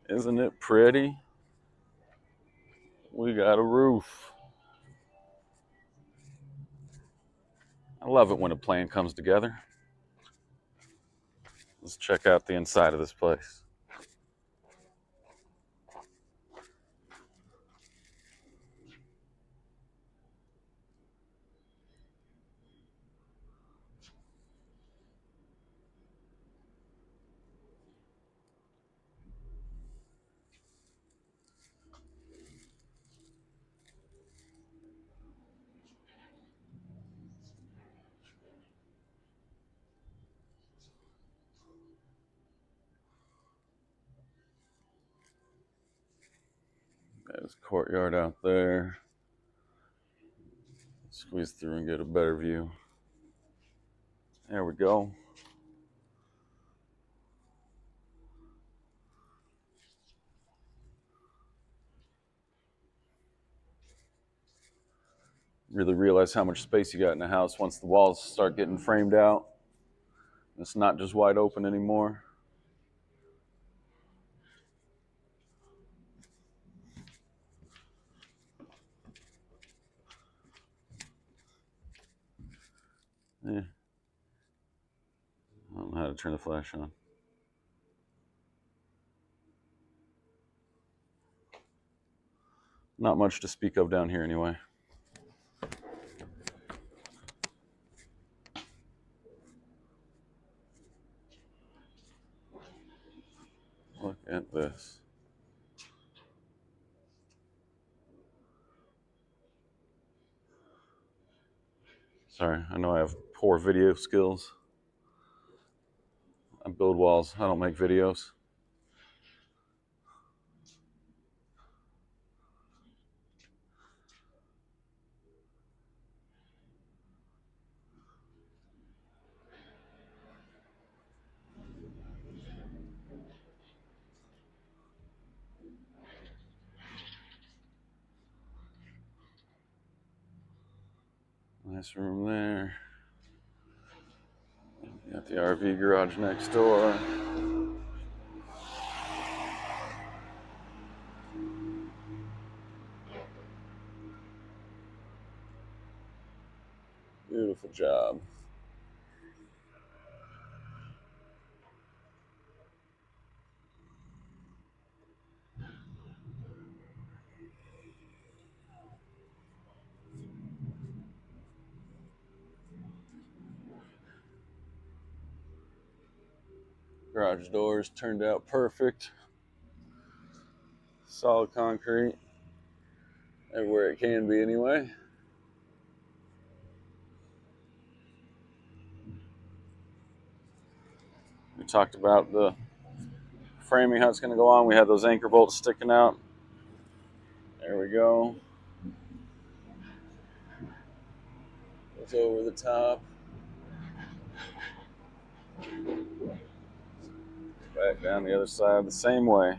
Isn't it pretty? We got a roof. I love it when a plan comes together. Let's check out the inside of this place. There's a courtyard out there. Squeeze through and get a better view. There we go. Really realize how much space you got in the house once the walls start getting framed out. It's not just wide open anymore. Yeah. I don't know how to turn the flash on. Not much to speak of down here anyway. Look at this. Sorry, I know I have poor video skills. I build walls, I don't make videos. Nice room there. Got the RV garage next door. Beautiful job. Garage doors turned out perfect. Solid concrete. Everywhere it can be anyway. We talked about the framing, how it's going to go on. We had those anchor bolts sticking out. There we go. Goes over the top. Back down the other side the same way.